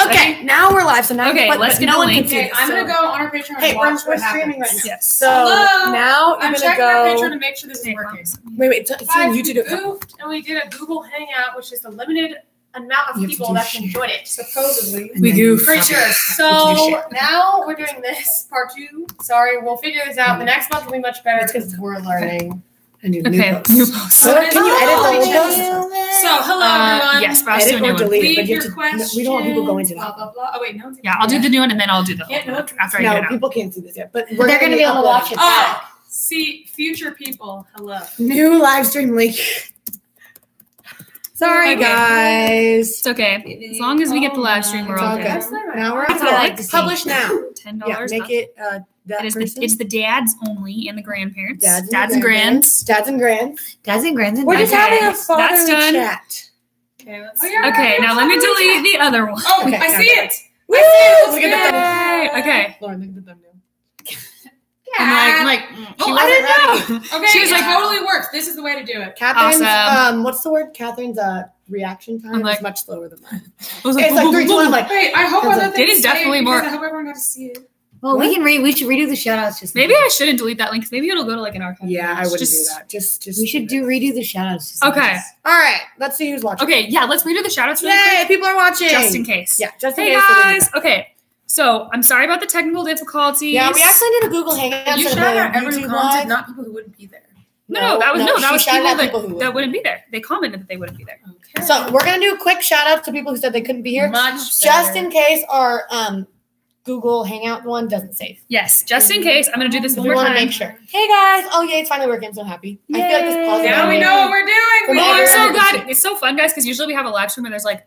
Okay, now we're live. So now let's get the link. Okay, I'm gonna go on our Patreon. Hey, we're streaming right now. Yes. So now I'm checking our Patreon to make sure this is working. Wait, it's on YouTube. Goofed, and we did a Google Hangout, which is a limited amount of people that can join it. Supposedly, we goofed. Pretty sure. So now we're doing this part 2. Sorry, we'll figure this out. The next month will be much better because we're learning. New post. So can you edit the old post? So hello everyone. Yes, browse to a new one. Leave your questions. We don't want people going to that. Blah, blah, blah. Oh wait, no. Yeah, I'll do the new one and then I'll do the after I get it out. People can't see this yet, but they're going to be able to watch it. See, future people. Hello. New live stream link. Sorry, guys. It's okay. As long as we get the live stream, we're all good. Now we're on publish now. $10. Yeah, make it it's the dads only and the grandparents. Dads and grands. We're just having a fatherly chat. Okay, now let me delete the other one. Oh, I see it. Woo! Look at the thumbnail. Okay. Lauren, look at the thumbnail. I'm like, I didn't know. Okay, she was like, totally works. This is the way to do it. Catherine's, what's the word? Catherine's reaction time is much slower than mine. It's like 3, 2, 1. I'm like, wait, I hope other things it is definitely more. I hope everyone got to see it. Well, we should redo the shoutouts. Just maybe I shouldn't delete that link because maybe it'll go to like an archive. Yeah, I wouldn't do that. Just we should redo the shoutouts. Okay. All right. Let's see who's watching. Okay. Yeah. Let's redo the shoutouts. Really quick. People are watching. Just in case. Yeah. Just in case. Hey guys. Okay. So I'm sorry about the technical difficulties. Yeah, we actually did a Google Hangout. You shouted out everyone commented, not people who wouldn't be there. No, that was people that wouldn't be there. They commented that they wouldn't be there. Okay. So we're gonna do a quick shout out to people who said they couldn't be here, just in case our Google Hangout one doesn't save. Yes, just in case. I'm gonna do this one more time. We want to make sure. Hey guys! Oh yeah, it's finally working. I'm so happy. Yay. I feel like this pause. Now we know what we're doing. Oh, I'm so glad. It's so fun, guys, because usually we have a live stream where there's like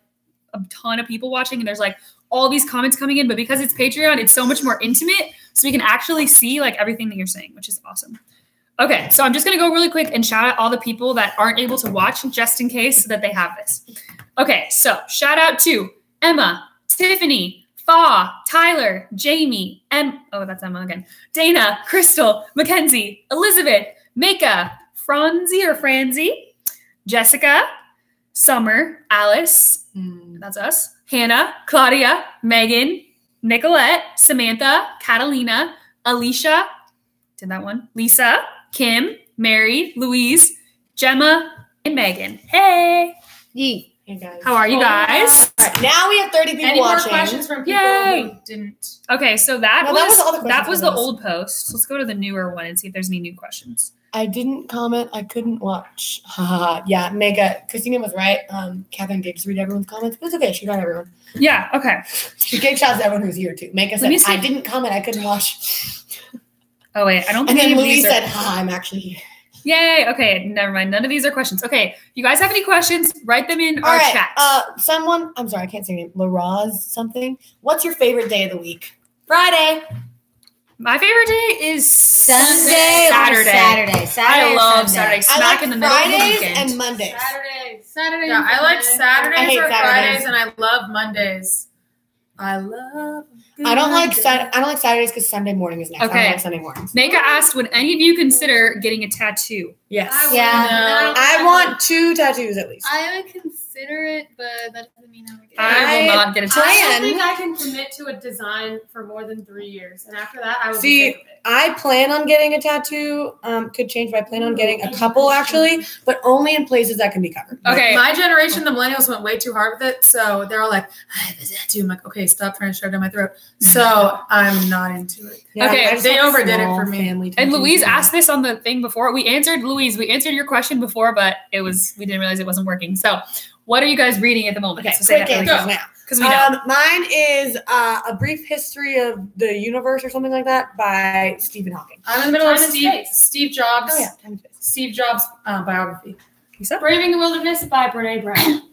a ton of people watching and there's like all these comments coming in, but because it's Patreon, it's so much more intimate, so we can actually see like everything that you're saying, which is awesome. Okay, so I'm just gonna go really quick and shout out all the people that aren't able to watch just in case that they have this. Okay, so shout out to Emma, Tiffany, Fa, Tyler, Jamie, that's Emma again, Dana, Crystal, Mackenzie, Elizabeth, Mika, Franzi, Jessica, Summer, Alice, that's us, Hannah, Claudia, Megan, Nicolette, Samantha, Catalina, Alicia, did that one, Lisa, Kim, Mary, Louise, Gemma, and Megan. Hey! Hey guys. How are you guys? All right, now we have 30 people watching. More questions from people who didn't. Okay, so that was the old post. Let's go to the newer one and see if there's any new questions. I didn't comment. I couldn't watch. Yeah, Mega. Christina was right. Catherine did just read everyone's comments. It was okay. She got everyone. Yeah, okay. She gave shots to everyone who's here, too. Mega said, I didn't comment. I couldn't watch. Oh, wait. I don't think And then Louise said, I'm actually here. Yay. Okay, never mind. None of these are questions. Okay, if you guys have any questions, write them in our chat. Someone, I'm sorry, I can't say your name. Laraz something. What's your favorite day of the week? Friday. My favorite day is Sunday. Saturday. I love Saturday. Smack in the middle of the weekend. Fridays and Mondays. Saturdays. Yeah, I like Saturdays or Fridays, and I love Mondays. I don't like Saturdays because Sunday morning is next. Okay. I don't like Sunday mornings. Nika asked, would any of you consider getting a tattoo? Yes. I want 2 tattoos at least. I would consider it, but that doesn't mean I would get it. I will not get a tattoo. I don't think I can commit to a design for more than 3 years, and after that, I would be sick of it. I plan on getting a tattoo. Could change, but I plan on getting a couple actually, but only in places that can be covered. Okay. My generation, the millennials, went way too hard with it, so they're all like, I have a tattoo. I'm like, okay, stop trying to shove it down my throat. So I'm not into it. Yeah, okay, they overdid it for me. And Louise asked this on the thing before. We answered your question before, but we didn't realize it wasn't working. So what are you guys reading at the moment? Okay, so say quick that answers now. Because we know. Mine is A Brief History of the Universe or something like that by Stephen Hawking. I'm in the middle of Steve Jobs. Oh, yeah. Time and Space. Steve Jobs biography. Braving the Wilderness by Brene Brown.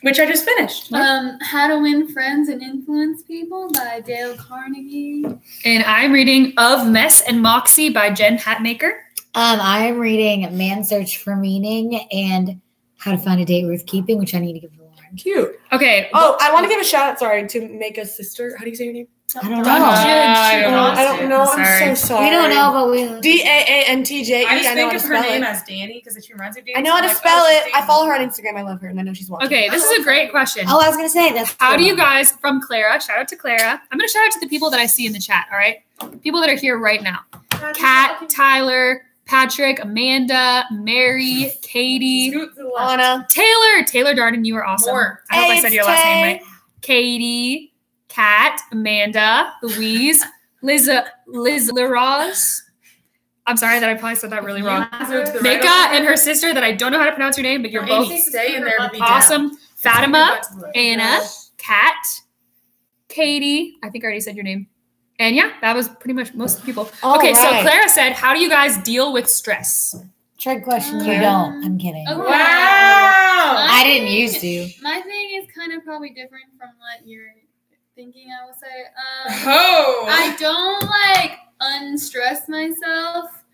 Which I just finished. How to Win Friends and Influence People by Dale Carnegie. And I'm reading Of Mess and Moxie by Jen Hatmaker. I am reading Man's Search for Meaning and How to Find a Date Worth Keeping, which I need to give to Lauren. Cute. Okay. Oh, I want to give a shout out, to Maka's sister. How do you say your name? I don't know. I don't know. I'm so sorry. We don't know, but we DAANTJE. I just know how think to of her spell name it. as Danny because she reminds me of Danny. I know how to spell it. I follow her on Instagram. I love her, and I know she's watching. Okay, this is a great question. Oh, I was gonna say that's. How do you guys, from Clara, shout out to Clara. I'm going to shout out to the people that I see in the chat, all right? People that are here right now. Kat, Tyler, Patrick, Amanda, Mary, Katie, Anna, Taylor Darden, you are awesome. More. I hope I said your last name right. Katie, Kat, Amanda, Louise, Liz Leroz. I'm sorry that I probably said that really wrong. Mika and her sister that I don't know how to pronounce your name, but you're both stay in there to be awesome. Fatima, Anna, Kat, Katie. I think I already said your name. And yeah, that was pretty much most of the people. Okay, so Clara said, how do you guys deal with stress? Trick question. You don't. I'm kidding. Okay. Wow. I didn't used to. My thing is kind of probably different from what you're thinking, I will say. Oh. I don't like unstress myself.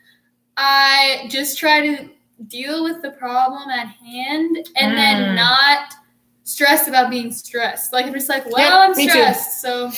I just try to deal with the problem at hand and then not stress about being stressed. Like I'm just like, well, I'm stressed. So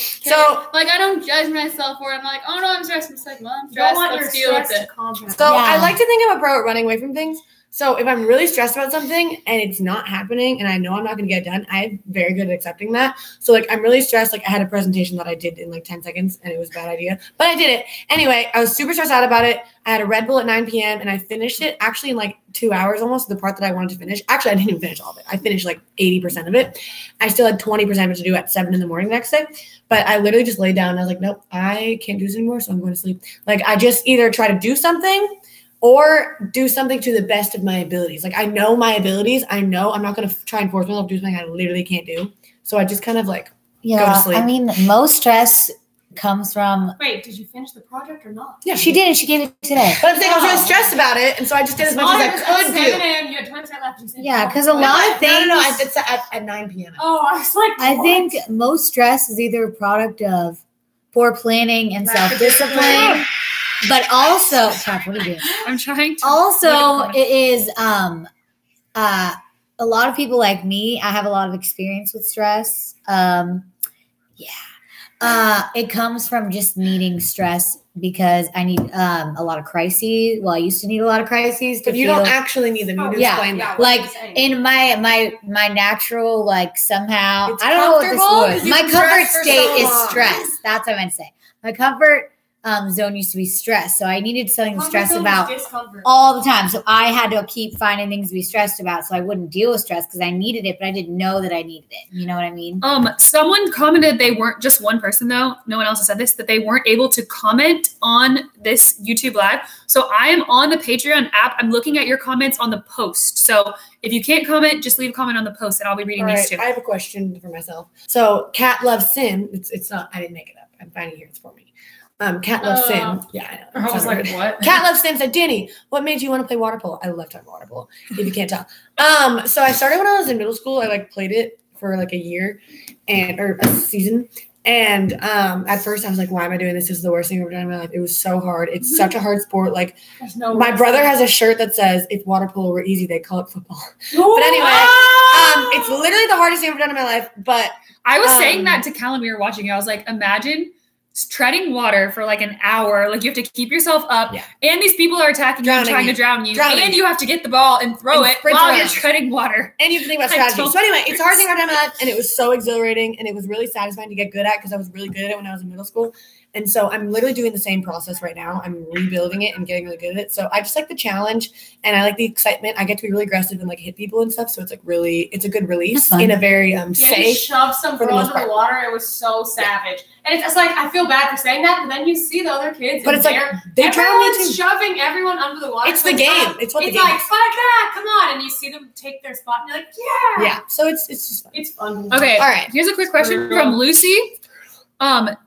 like I don't judge myself where I'm like, oh no, I'm stressed. I'm just like, well, I'm stressed. Let's deal with it. So I like to think I'm a pro at running away from things. So if I'm really stressed about something and it's not happening and I know I'm not going to get it done, I'm very good at accepting that. So like I'm really stressed. Like I had a presentation that I did in like 10 seconds and it was a bad idea, but I did it. Anyway, I was super stressed out about it. I had a Red Bull at 9 p.m. and I finished it actually in like 2 hours almost, the part that I wanted to finish. Actually, I didn't even finish all of it. I finished like 80% of it. I still had 20% of it to do at 7 in the morning next day. But I literally just laid down and I was like, nope, I can't do this anymore. So I'm going to sleep. Like I just either try to do something or do something to the best of my abilities. Like I know my abilities. I know I'm not going to try and force myself to do something I literally can't do. So I just kind of like go to sleep. I mean, most stress comes from. Wait, did you finish the project or not? Yeah, she did, and she gave it today. But I'm saying I was really stressed about it, and so I just did as much as I could do. You had 20% left. Yeah, because a lot of things. No. It's at 9 p.m. Oh, I was like, I think most stress is either a product of poor planning and self-discipline, but also, Pat, what are you doing? I'm trying to. Also, it is a lot of people like me. I have a lot of experience with stress. It comes from just needing stress because I need a lot of crises. Well, I used to need a lot of crises. But you don't actually need them. You need to explain that. Like in my natural, like somehow, it's I don't know what this was. My comfort state is long. stress. That's what I meant to say. My comfort zone used to be stress. So I needed something to stress about all the time. So I had to keep finding things to be stressed about so I wouldn't deal with stress because I needed it, but I didn't know that I needed it. You know what I mean? Someone commented they weren't, just one person though, no one else has said this, that they weren't able to comment on this YouTube live. So I am on the Patreon app. I'm looking at your comments on the post. So if you can't comment, just leave a comment on the post and I'll be reading these too. I have a question for myself. So Cat Loves Sim. It's not, I didn't make it up. I'm finding it here. It's for me. Cat Loves Sim. Yeah, I know. I was like, what? Cat Loves Sim said, Danny, what made you want to play water polo? I love talking water polo, if you can't tell. So I started when I was in middle school. I like played it for like a year or a season. And at first I was like, why am I doing this? This is the worst thing I've ever done in my life. It was so hard. It's such a hard sport. Like my brother has a shirt that says, if water polo were easy, they'd call it football. But anyway, it's literally the hardest thing I've ever done in my life. But I was saying that to Callum, we were watching it. I was like, imagine treading water for like an hour. Like you have to keep yourself up and these people are attacking you and trying to drown you. And you have to get the ball and throw it while you're treading water. And you have to think about strategy. So anyway, it's a hard thing I've done in my life and it was so exhilarating and it was really satisfying to get good at because I was really good at it when I was in middle school. And so I'm literally doing the same process right now. I'm rebuilding it and getting really good at it. So I just like the challenge and I like the excitement. I get to be really aggressive and like hit people and stuff. So it's like really, it's a good release in a very safe. He shoved some girl into the water. It was so savage. And it's like, I feel bad for saying that, but then you see the other kids. But it's like, everyone's shoving everyone under the water. It's the game. It's what the game is. It's like, fuck that, come on. And you see them take their spot and you're like, yeah. Yeah. So it's just fun. It's fun. Okay. All right. Here's a quick question from Lucy.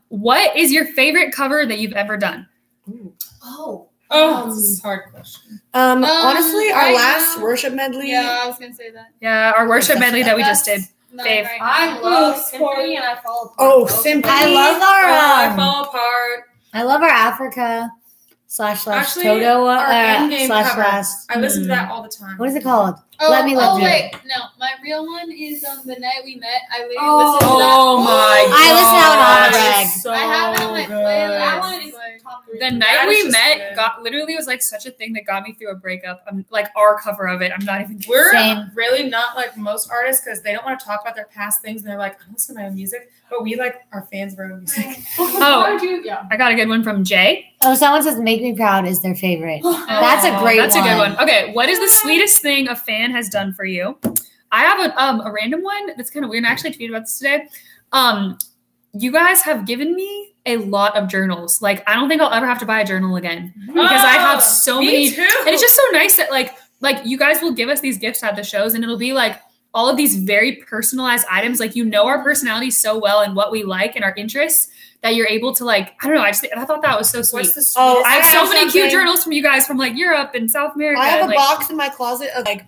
What is your favorite cover that you've ever done? This is a hard question. Honestly, our last worship medley. Yeah, I was gonna say that. Yeah, our worship medley that we just did. Dave. I love Symphony and I Fall Apart. Oh, Symphony. I love our I Fall Apart. I love our Africa / Actually, Toto our Endgame / cover. last. I listen to that all the time. What is it called? Wait, it. no, my real one is The Night We Met. I literally Oh listened to that. my I listen to it on the reg. I The night we met literally was like such a thing that got me through a breakup. I'm like our cover of it. I'm not even. We're Same. really not like most artists because they don't want to talk about their past things and they're like, I listen to my own music, but we like are fans of our own music. I got a good one from Jay. Oh, someone says "Make Me Proud" is their favorite. That's a great one. That's a good one. Okay, what is the sweetest thing a fan has done for you? I have a random one that's kind of weird. And I actually tweeted about this today. You guys have given me a lot of journals. Like, I don't think I'll ever have to buy a journal again because I have so many. Too. And it's just so nice that like you guys will give us these gifts at the shows, and it'll be like all of these very personalized items. Like, you know, our personalities so well and what we like and our interests that you're able to like, I don't know. I thought that was so sweet. Oh, I have so many cute journals from you guys from like Europe and South America. I have a like, box in my closet of like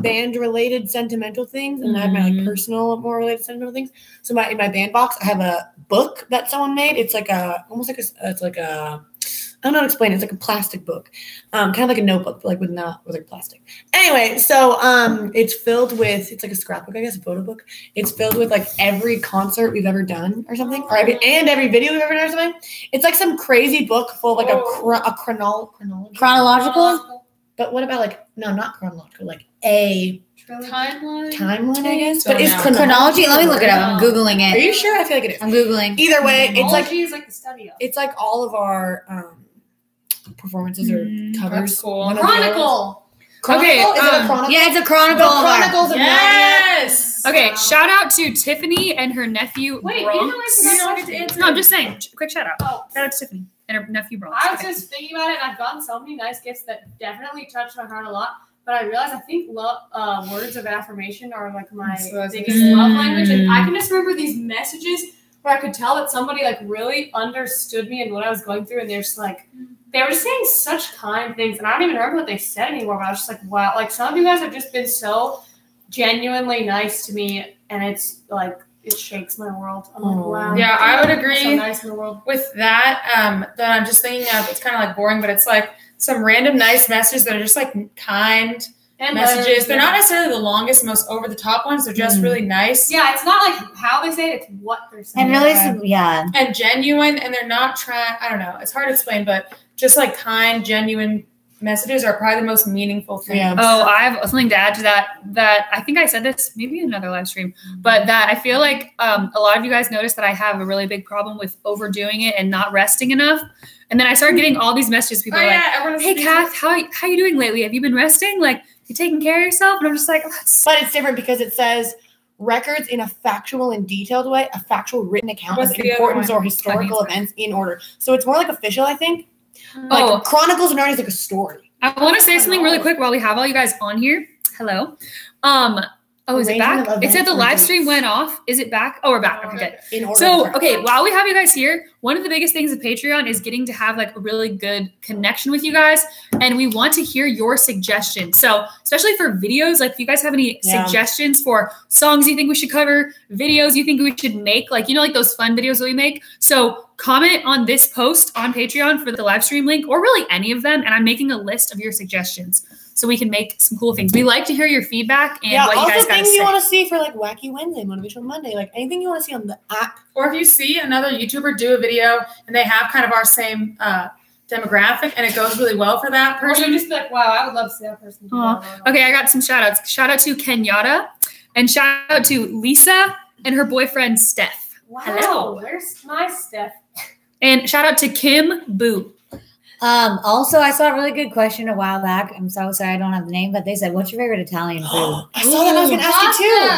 band related sentimental things, and I have my like personal more related sentimental things. So in my band box, I have a book that someone made. It's like almost like I don't know how to explain it. It's like a plastic book, kind of like a notebook, but like with like plastic. Anyway, so it's filled with, it's like a scrapbook, I guess, a photo book. It's filled with like every concert we've ever done or something, or every video we've ever done or something. It's like some crazy book full of like a Chronological? But what about like, no, not chronological, like a timeline, I guess. But it's chronology. Let me look it up. I'm Googling it. Are you sure? I feel like it is. I'm Googling. Either way, it's like the study of. It's like all of our performances or covers. That's cool. Chronicle. Okay, Is it a chronicle? Yeah, it's a chronicle. The Chronicles of Yes. Okay, shout out to Tiffany and her nephew Wait, Bronx. No, I'm just saying. Quick shout out. Oh. Shout out to Tiffany and her nephew Bronx. I was just thinking about it, and I've gotten so many nice gifts that definitely touched my heart a lot. But I realized I think words of affirmation are like my biggest love language. And I can just remember these messages where I could tell that somebody like really understood me and what I was going through. And they're just like, they were just saying such kind things. And I don't even remember what they said anymore. But I was just like, wow. Like some of you guys have just been so genuinely nice to me. And it's like, it shakes my world. I'm like, wow. Yeah, I would agree so nice in the world. with that. That I'm just thinking of, it's kind of like boring, but it's like some random nice messages that are just like kind And messages. They're not necessarily the longest, most over the top ones. They're just really nice. Yeah, it's not like how they say it, it's what they're saying. And really, yeah. And genuine, and they're not trying, I don't know, it's hard to explain, but just like kind, genuine messages are probably the most meaningful thing. Yeah. Oh, I have something to add to that I think I said this maybe in another live stream, but that I feel like a lot of you guys noticed that I have a really big problem with overdoing it and not resting enough. And then I started getting all these messages. People are like, hey, Kath, how you doing lately? Have you been resting? Like, you taking care of yourself? And I'm just like, oh, But it's different because it says records in a factual and detailed way, a factual written account of importance or historical events in order. So it's more like official, I think. Like Chronicles of Narnia is like a story. I want to say something really quick while we have all you guys on here. Hello. Is it back? It said the live stream went off. Is it back? Oh, we're back. Okay, good. So, okay, while we have you guys here, one of the biggest things of Patreon is getting to have like a really good connection with you guys. And we want to hear your suggestions. So, especially for videos, like if you guys have any suggestions for songs you think we should cover, videos you think we should make, like, you know, like those fun videos that we make. So comment on this post on Patreon for the live stream link, or really any of them. And I'm making a list of your suggestions, so we can make some cool things. We like to hear your feedback and what you guys got to say. things you want to see for like Wacky Wednesday, Motivational Monday, like anything you want to see on the app. Or if you see another YouTuber do a video and they have kind of our same demographic and it goes really well for that person. Or you just be like, wow, I would love to see that person. Okay, I got some shout outs. Shout out to Kenyatta, and shout out to Lisa and her boyfriend Steph. Wow, Hello. where's my Steph? And shout out to Kim Boo. Also, I saw a really good question a while back. I'm so sorry I don't have the name, but they said, "What's your favorite Italian food?" I saw that. I was going to ask you too.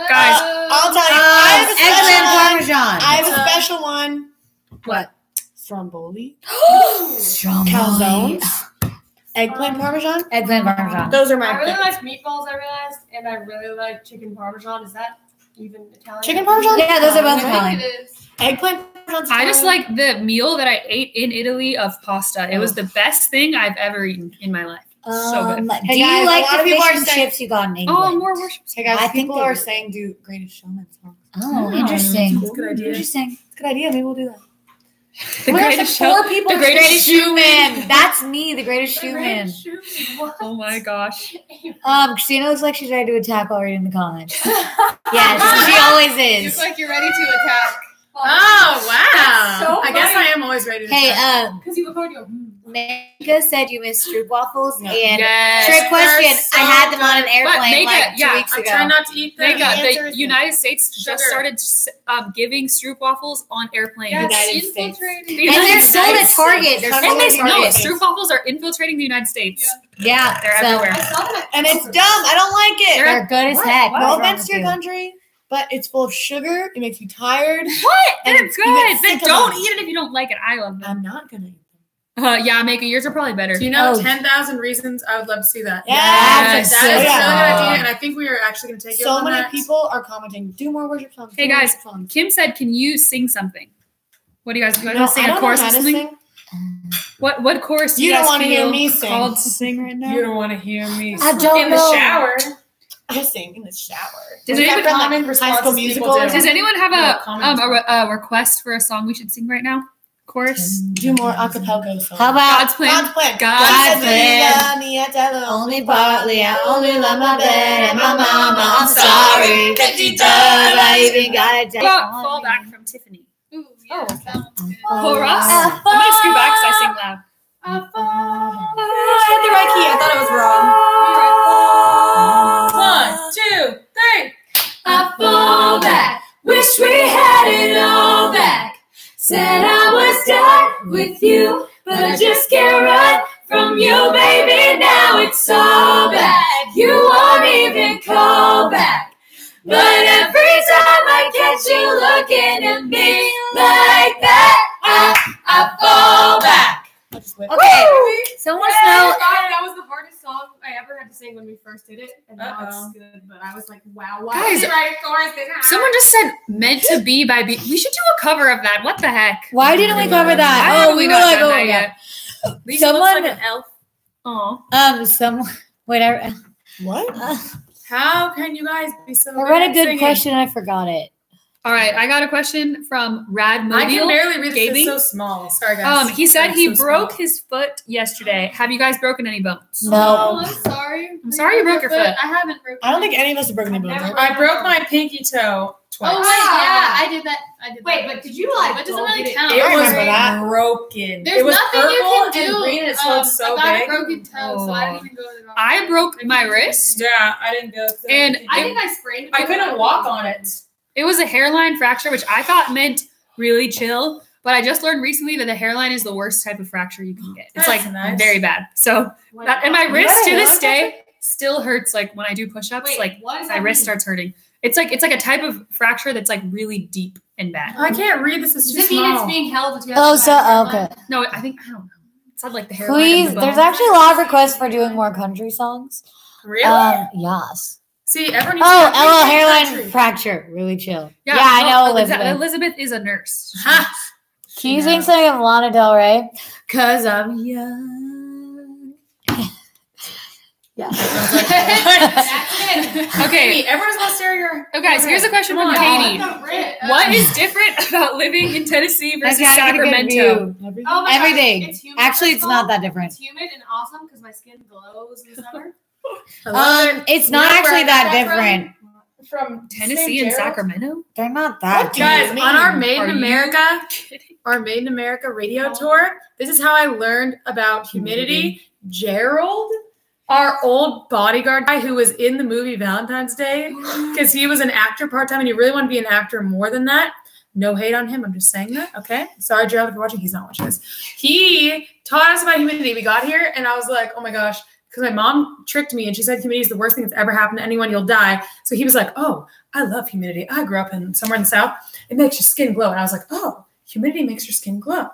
Guys, I'll tell you. I have a special eggplant one. parmesan. I have a special one. What? Stromboli. Stromboli. Calzones. Eggplant parmesan. Eggplant parmesan. Those are I my really like meatballs, I realized, and I really like chicken parmesan. Is that even Italian? Chicken parmesan? Yeah, those are both I Italian. think it is. Eggplant parmesan. I just like the meal that I ate in Italy of pasta. It was the best thing I've ever eaten in my life. So good. Do Hey you guys, like a lot the of people fish are and saying- chips you got in England? Oh, more worship. Hey guys, I think people they are do. saying do Greatest Showman songs. Oh, interesting. That's a good idea. Interesting. It's a good idea. Maybe we'll do that. The Oh my gosh, greatest like show. four people The are greatest saying showman. That's me, the greatest showman. Oh my gosh. Christina looks like she's ready to attack already in the comments. Yes, she always You is. look like you're ready to attack. Oh, wow. So I guess funny. I am always ready to Hey, try. Because you record your. Mega said you missed stroop waffles, Yeah. and Yes. trick question. They're so I had them on an good. airplane Mega, like 2 yeah, weeks I'm ago. trying not to eat them. Mega, answer the is United States Sugar. just started giving stroop waffles on airplanes. United States. The And they're United sold at States. Target. They're And sold And at they no, Target. stroop waffles are infiltrating the United States. Yeah, They're so everywhere. I saw them at And it's dumb. I don't like it. they're good as What? heck. No What's wrong offense with to your you? country, but it's full of sugar. It makes you tired. What? And They're you get good. Then sick of don't them. eat it if you don't like it. I love them. I'm not gonna eat them. Yeah, Mega, yours are probably better. Do you know Oh. 10,000 Reasons? I would love to see that. Yes. That is Oh, a really yeah. good idea, and I think we are actually going to take you So on many that. people are commenting. Do more worship songs. Hey, do more guys. worship songs. Kim said, "Can you sing something?" What do you guys? You guys No, sing I a don't chorus know or how to something? sing. What chorus do You you don't guys wanna hear feel me sing. called to sing right now? You don't want to hear me I don't in the know. shower. I sing in the shower. Does We have anybody, common High responses School people Musical do. or does anyone have Yeah, comment. a request for a song we should sing right now? Chorus. Do more acapella songs. How about God's plan. God's plan. God's plan. Only partly, I only love my bed and my mama. I'm sorry that she does. I even got a How about Fall Back from Tiffany? Ooh, yeah, Oh. that one's good. Chorus. I'm gonna scoot back because I sing loud. I hit the right key. I thought it was wrong. 1, 2, 3. I fall back. Wish we had it all back. Said I was done with you, but I just can't run from you, baby. Now it's all back. You won't even call back. But every time I catch you looking at me like that, I fall back. Okay, someone I know. thought that was the hardest song I ever had to sing when we first did it, and now Uh-oh. it's good. But I was like, wow, why Guys, did I write a chorus this hard? Someone just said "Meant to Be" by B. We should do a cover of that. What the heck? Why didn't we cover Why that? haven't Oh, we were not like, done oh that yeah. yet? Lisa Someone- looks like an elf. Aw. Someone. Whatever. What? How can you guys be so I good read a at good singing? question and I forgot it. All right, I got a question from Rad I can Mobile. barely read this. Gaming? It's so small. Sorry, guys. He said I'm he so broke small. his foot yesterday. Have you guys broken any bones? No. Oh, I'm sorry. I'm sorry you broke your foot. I haven't broken. I don't think any of us have broken any bones. Never right? I broke my pinky toe twice. Oh wait, yeah, I did that. Wait, but did you like? That doesn't go really get it? count. It I was remember that. broken. There's it was nothing you purple can do. and green and it swelled so I got big. a broken toe, so I didn't even go to the doctor. I broke my wrist, Yeah, I didn't go. and I think I sprained. I couldn't walk on it. it was a hairline fracture, which I thought meant really chill. But I just learned recently that the hairline is the worst type of fracture you can get. It's That's like nice. very bad. So that, and my You wrist had a to this hairline day still hurts. Like when I do push-ups, Wait, like what does my that wrist mean? starts hurting. It's like a type of fracture that's like really deep and bad. I can't read. This is Does too it mean it's small. being held together? Oh, by so a hairline? okay. No, I don't know. It's not like the hairline. Please, of the there's bone. actually a lot of requests for doing more country songs. Really? Yes. See, everyone needs Oh, to LL appreciate hairline country. fracture. Really chill. Yeah, no, I know Elizabeth. Elizabeth is a nurse. Ha! Can you sing something of Lana Del Rey? Cause I'm young. Yeah. That's it. Okay, Hey, everyone's gonna stare your. okay, guys. Here's a question Come from on. Katie. The rip. What is different about living in Tennessee versus I gotta get a good Sacramento? view. Everything? Oh my gosh, Everything. it's humid, Actually, first it's of not all. that different. It's humid and awesome because my skin glows in the summer. I love it. It's You not know where actually I got that that from? different. From Tennessee St. and Gerald? Sacramento? They're not that What do you Guys, mean? on our Made Are in you America, kidding? our Made in America radio tour, this is how I learned about humidity. Gerald, our old bodyguard guy who was in the movie Valentine's Day, because he was an actor part-time and you really want to be an actor more than that. No hate on him. I'm just saying that. Okay. Sorry, Gerald, if you're watching. He's not watching this. He taught us about humidity. We got here and I was like, oh my gosh, because my mom tricked me and she said humidity is the worst thing that's ever happened to anyone. You'll die. So he was like, oh, I love humidity. I grew up in somewhere in the South. It makes your skin glow. And I was like, oh, humidity makes your skin glow.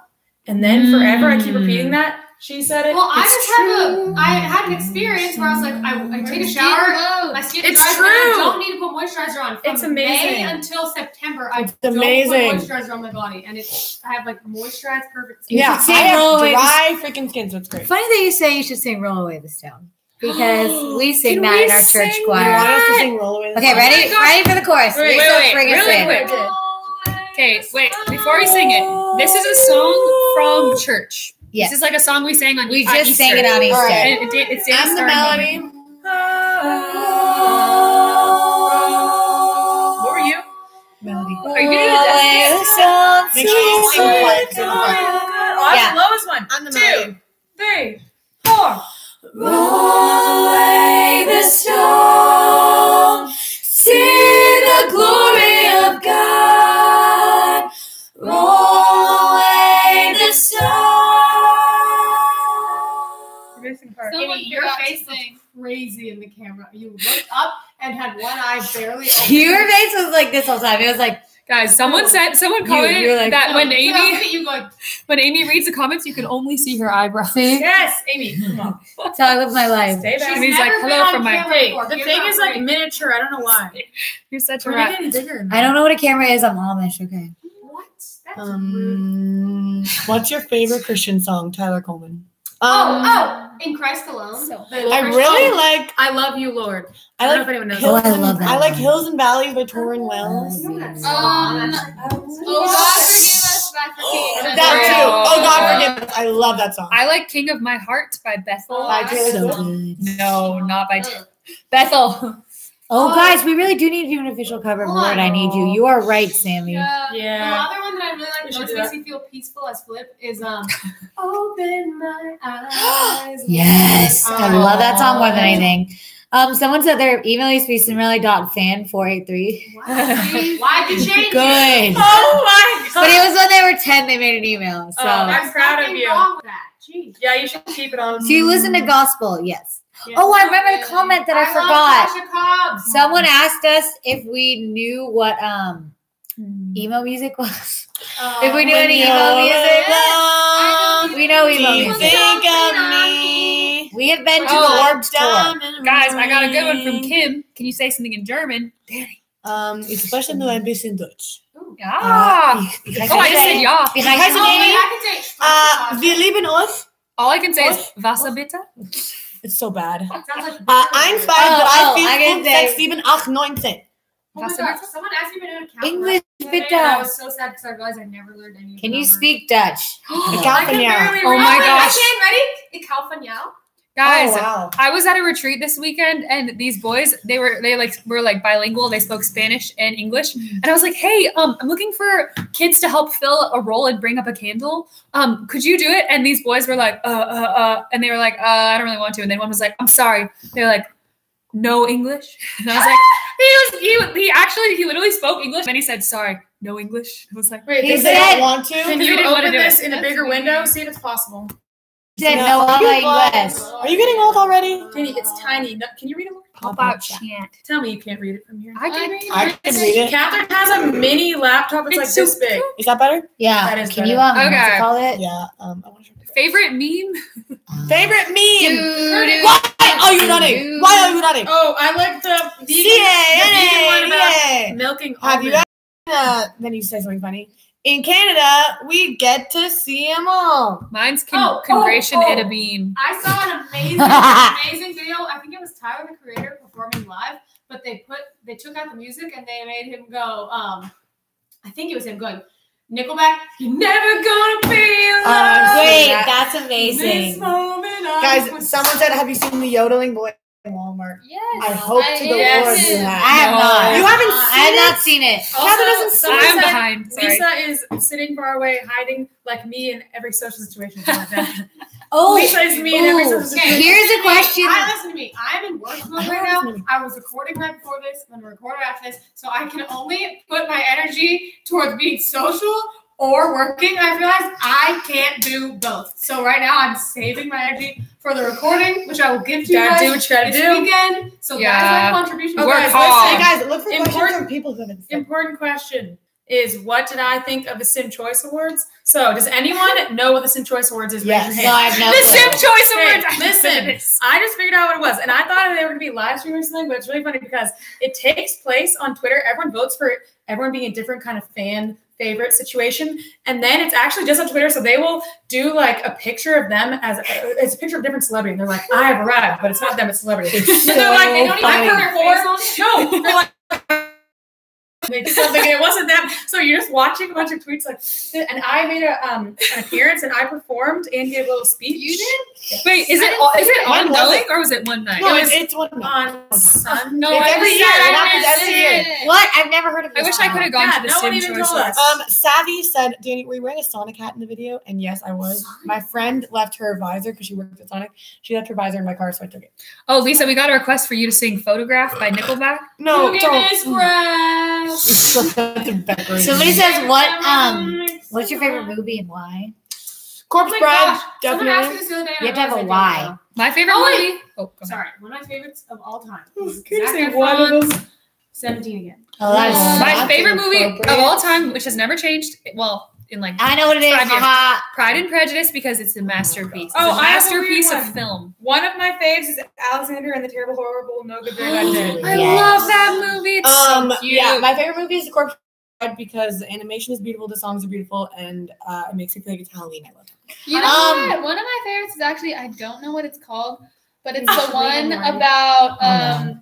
And then forever I keep repeating that. She said it. Well, I It's just true. I had an experience where I was like, I take a shower, my skin It's dries, and I true. don't need to put moisturizer on. From It's amazing. May until September, I It's don't amazing. put moisturizer on my body, and I have like moisturized, perfect skin. Yeah, should sing I have Roll Away dry freaking skin, so it's great. Funny that you say you should sing Roll Away This Town. Because we sing Can that we in our church sing You want choir. us to sing Roll Away? Okay, ready? Ready for the chorus. Wait, You're so wait, friggin' really sick. quick. Okay, wait. Before we sing it, this is a song from church. Yes. This is like a song we sang on We on just sang Easter. it on Easter. All right. And it's Danny I'm the Starr melody. moment. What were you? melody. Are you gonna do this? Make sure you sing the part. Sing the part. Oh, that's the lowest one. I'm the 2, melody. 3, 4. Roll away the stone, see the glory of God. Roll away the stone. Missing part. Someone Amy, your forgot to face sing. Crazy in the camera. You looked up and had one eye barely open. Your face was like this whole time. It was like, Guys, someone commented you're like, that No, when look Amy at you going, reads the comments, you can only see her eyebrows. Yes, Amy, come on. that's how I live my life. Stay back. Amy's like, never been hello on from my camera Hey, before. the Give thing her a is like break. miniature. I don't know why. You're such a We're rat. getting bigger. than I that. don't know what a camera is. I'm Amish. Okay. What? That's rude. What's your favorite Christian song, Tyler Coleman? In Christ Alone. So- The I Christian- really like. I love you, Lord. I don't know like if anyone knows. Hills Oh, I and- love that I like one. Hills and Valleys by Torrin Wells. No, that's Oh, God, forgive us by forgetting. That too. Oh. Oh God, forgive us. I love that song. I like King of My Heart by Bethel. By Taylor So Swift. good. No, not by Bethel. Oh, guys, we really do need to do an official cover of Hold Lord, on. I Need You. You are right, Sammy. Yeah. Yeah. The other one that I really like, We which should do makes that. me feel peaceful as Flip, is Open My Eyes. Yes, I Open love that song more than Eyes. anything. Someone said their email used to be Cinderella.fan483. Wow. Why'd you change it? Good. Oh my god. But it was when they were 10, they made an email. So, Oh, I'm proud of Nothing you. wrong with that. Jeez. Yeah, you should keep it on. do you listen to gospel? Yes. Yeah. Oh, I remember the comment that I love forgot. Tasha Cobbs. Someone asked us if we knew what emo music was. If we knew any emo music. We know emo Do you music. think of me? We have been to Oh, the Warped Tour. Guys, I got a good one from Kim. Can you say something in German? Ich spreche nur ein bisschen Deutsch. Ja. Oh, I just said ja. Wie Oh, heißt Heißt wait, Amy? I can say Wir lieben euch. All I can say is Wasser bitte. It's so bad. Sounds like 1, 2, 3, 4, 5, I can 6, say- 7, 8, 9, 10. Oh my God, someone asked me to do an account. English today, bitte. and I was so sad because I realized I never learned any of the Can you numbers. speak Dutch? I Account can van jou. barely Oh read. my Wait, gosh. Okay, ready? Ik hou van jou. Guys, Oh, wow. I was at a retreat this weekend and these boys, they were bilingual. They spoke Spanish and English. And I was like, hey, I'm looking for kids to help fill a role and bring up a candle. Could you do it? And these boys were like, and they were like, I don't really want to. And then one was like, I'm sorry. They were like, no English. And I was like, he literally spoke English. And he said, sorry, no English. I was like, Wait, He they If they said, don't want to. can You you didn't wanna open do this it. in a That's bigger weird. window? See if it's possible. Said No, no you habla what? inglés. Are you getting old already? Jenny, it's tiny. No, can you read it? how about chant? Tell me you can't read it from here. I can read I can read it. Catherine has a mini laptop. It's like It's so this big. Is that better? Yeah. That is Can you better. what's Okay. it call it? Yeah. I want to show you. Favorite meme? Favorite meme. Dude. Why are you running? Why are you running? Oh, I like the vegan one about CA. milking Have you almonds. ever? Then you say something funny. In Canada, we get to see them all. Mine's Oh, Congration oh, oh. and a bean. I saw an amazing video. I think it was Tyler the Creator performing live, but they took out the music and they made him go. I think it was him going, Nickelback. You're never gonna be alone. Wait, Yeah. that's This amazing. moment I Guys, was- someone said, "Have you seen the yodeling boy in Walmart?" Yes. I hope to the yes. Lord you I have. have No. not. You haven't I have not seen it. Also, doesn't someone I'm said behind. Sorry. Lisa is sitting far away, hiding like me in every social situation. Like that. Oh, Lisa is me in every ooh. social situation. Here's listen a to me. question. Listen to me. I'm in work mode right now. I was recording right before this. I'm gonna record after this, so I can only put my energy towards being social or working. I realize I can't do both. So right now I'm saving my energy for the recording, which I will give to you Gotta guys do what you gotta this do. weekend. So Yeah. that's my contribution. Oh, Work guys, hard. Hey listen. guys, look for questions Important- from people who have been. Important question is, what did I think of the Sim Choice Awards? So, does anyone know what the Sim Choice Awards is? Yes. Raise your No, hand. I have no The clue. Sim Choice Hey, Awards. listen, I just figured out what it was, and I thought they were going to be live stream or something, but it's really funny because it takes place on Twitter. Everyone votes for everyone being a different kind of fan favorite situation, and then it's actually just on Twitter. So they will do like a picture of them as it's a picture of different celebrity, and they're like, "I have arrived," but it's not them; it's celebrity. It's And they're like, they so don't even funny. put their face on it. No, they're like. They did something, and it wasn't them. So you're just watching a bunch of tweets like, and I made an appearance, and I performed and gave a little speech. You did? Wait, is it ongoing or was it one night? No, it's one on Sunday. No, It's I every was year. sad. It happens every year. What? I've never heard of this. I wish I could have gone to the no one Sim even Choice told us. Awards. Savvy said, Danny, were you wearing a Sonic hat in the video? And yes, I was. My friend left her visor because she worked at Sonic. She left her visor in my car, so I took it. Oh, Lisa, we got a request for you to sing "Photograph" by Nickelback. No, Forgiveness, don't. Somebody says, what's your favorite movie and why? Corpse Oh my Bride, gosh, someone asked me definitely. this the other day. You have to have a why. My favorite movie. Oh, go ahead. Sorry, one of my favorites of all time. is Can you Zac say one of Efron's them? 17 again. Oh, that is My That's favorite movie of inappropriate. all time, which has never changed. Well, in like I know what it is. 5 years. Haha. Pride and Prejudice, because it's a masterpiece. Oh, It's a I have a masterpiece weird of one. film. One of my faves is Alexander and the Terrible, Horrible, No Good, Very Bad Day. I Yes. love that movie. It's so cute. Yeah, my favorite movie is The Corpse Bride because the animation is beautiful, the songs are beautiful, and it makes me feel like it's Halloween. I love it. You know what? One of my favorites is actually, I don't know what it's called, but it's the one about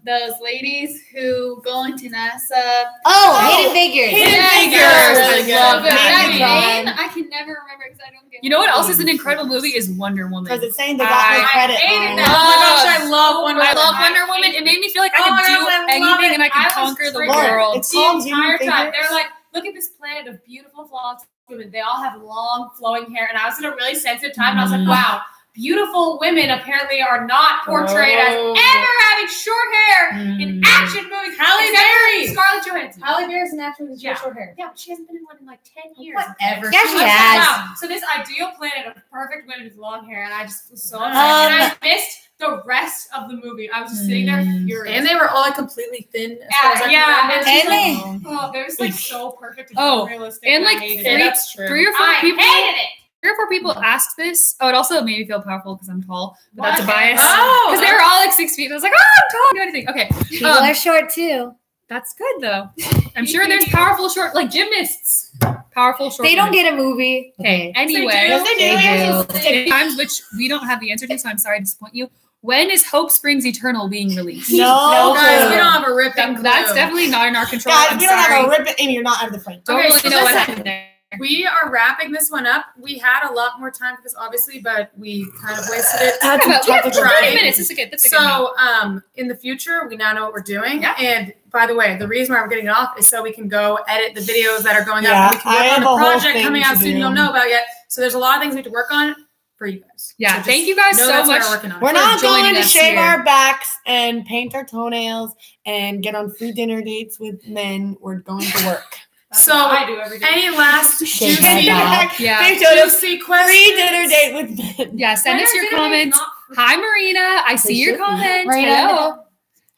those ladies who go into NASA. Oh, Hidden Figures. Hidden Figures. I love That that. name, I can never remember because I don't get You know what else is an incredible movie is Wonder Because Woman. it's saying they got no I credit. hated on that. it. Oh my gosh, I love Wonder I Woman. love Wonder Woman. It made me feel like I Oh my could gosh, I do love anything it. and I I could was conquer the triggered. world. It's The called Hidden entire time. Figures. They're like, look at this planet of beautiful, flawless women. They all have long, flowing hair. And I was in a really sensitive time, and I was like, wow, beautiful women apparently are not portrayed as Oh. ever having short hair in action movies. Halle Except for Berry. Scarlett Johansson. Halle Berry's an actress with Yeah. short hair. Yeah, but she hasn't been in one in like 10 years. Whatever. Yeah, I she was like, has. wow. So this ideal planet of perfect women with long hair, and I just was so upset. Um, and I missed the rest of the movie. I was just sitting there furious. And they were all like completely thin. As far as I can Yeah, remember. And they- Oh, they were just like so perfect and Oh, realistic. and I like hated Yeah, it. that's true. 3 or 4 I people. hated it. 3 or 4 people asked this. Oh, it also made me feel powerful because I'm tall, but that's a What? bias. Oh, Because they were all like 6 feet. I was like, oh, I'm tall. I can do anything. Okay, People Um, are short too. that's good though. I'm sure there's powerful short, like gymnasts. Powerful short. They don't women. get a movie. Okay. Anyway, Yes, they do. They do. times which we don't have the answer to, so I'm sorry to disappoint you. When is Hope Springs Eternal being released? No, guys, clue. we don't have a ripping clue. That's definitely not in our control. Guys, I'm we don't sorry. have a ribbon, and you're not out of the frame. Don't Okay, really so know what listen. happened there. We are wrapping this one up. We had a lot more time for this, obviously, but we kind of wasted it. Had some We have technical 30 trying. minutes. That's a good. That's a good. So, in the future, we now know what we're doing. Yeah. And by the way, the reason why we're getting it off is so we can go edit the videos that are going Yeah, up. And we can I work have on a the whole project thing coming to out soon do. you don't know about yet. So there's a lot of things we have to work on for you guys. Yeah, So just thank you guys know so that's what much. we're working on. We're not joining going to us shave here. our backs and paint our toenails and get on free dinner dates with men. We're going to work. That's So, what I do every day. Any last Shave my juicy, back. Yeah. Paint toenails, juicy free questions? dinner date with men. Yeah, send us your comments. Hi, Marina. I see your comments. Marina. Hello.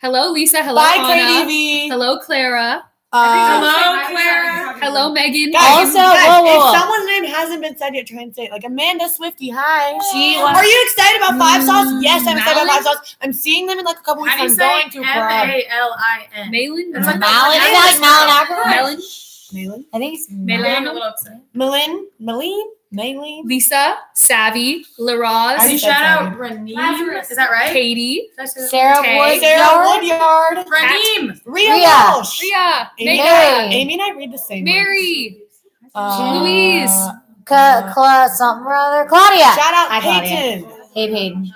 Hello, Lisa. Hello, Bye, Anna. KDV. Hello, Clara. Hello, Clara. Hello, Megan. Guys, Also, guys, whoa, whoa. if someone's name hasn't been said yet, try and say it. Like Amanda Swifty, hi. She Are you excited about 5 Sauce? Yes, I'm excited about Malin? 5 Sauce. I'm seeing them in like a couple weeks. How do you I'm say going to Prague. M-A-L-I-N? Malin. It's like Malin. that- Is that like Malin Ackerman? Melon. Malin? I think it's Malin. I'm a little upset. Malin? Lisa. Savvy. I LaRoz. Can you said shout out sorry. Raneem? Lazarus. Is that right? Katie. That's it. Sarah Tay. Sarah Woodyard. Woodyard. Raneem. Rhea Rhea. Walsh. Ria. Amy, Megan. Amy and I read the same one. Mary. Louise. Something or other. Claudia. Shout out Hi, Claudia. Peyton. Hey, Peyton.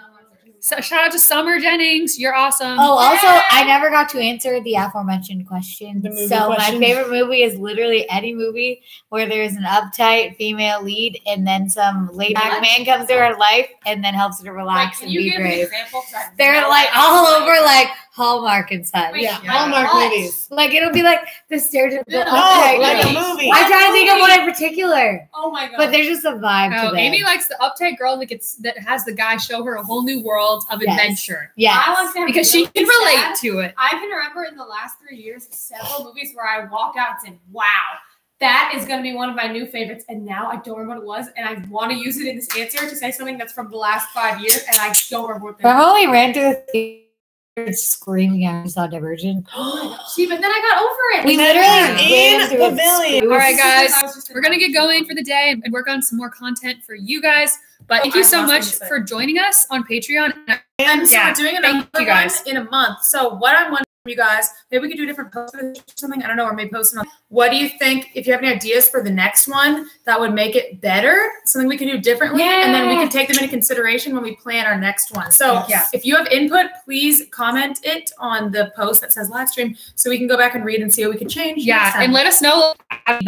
So, shout out to Summer Jennings. You're awesome. Oh, also, I never got to answer the aforementioned question. The movie So question. my favorite movie is literally any movie where there's an uptight female lead and then some laid back man comes to her life and then helps her to relax Can and you be give me an brave. example? 'Cause I They're know like that. all over like Hallmark and such. Wait, Yeah, yeah. Hallmark What? movies. Like it'll be like the stereotypical No, uptight. like a movie. movie. I'm trying to think of one in particular, Oh my god. but there's just a vibe to Oh, them. Amy likes the uptight girl that has the guy show her a whole new world of Yes. adventure Yes. I want to because she can relate to it. I can remember in the last 3 years several movies where I walked out and said, "Wow, that is going to be one of my new favorites." And now I don't remember what it was, and I want to use it in this answer to say something that's from the last 5 years, and I don't remember what that Remember when we ran through the theater screaming after we saw Divergent? See, but then I got over it. We Yeah. literally In ran through it Pavilion. screaming. All right, guys, I was just we're gonna get going for the day and work on some more content for you guys. But thank Oh, you I so lost much what you said. for joining us on Patreon. And so Yeah, we're doing thank another you guys. one in a month. So what I'm wondering you guys. Maybe we could do different posts or something. I don't know, or maybe post them on. What do you think? If you have any ideas for the next one that would make it better, something we can do differently, and then we can take them into consideration when we plan our next one. So if you have input, please comment it on the post that says live stream so we can go back and read and see what we can change. Yeah, and let us know.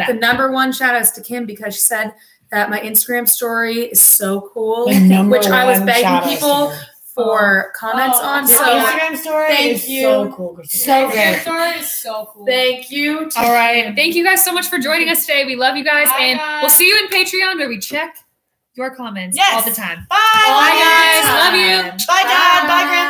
The number one shout out is to Kim because she said that my Instagram story is so cool, which I was begging people for comments on. So Instagram story is so cool. So good. Story is so cool. Thank you. All right. Thank you guys so much for joining us today. We love you guys. Bye, and guys. we'll see you in Patreon where we check your comments all the time. Bye. Bye, guys. Love you. Bye, Dad. Bye, Grandma.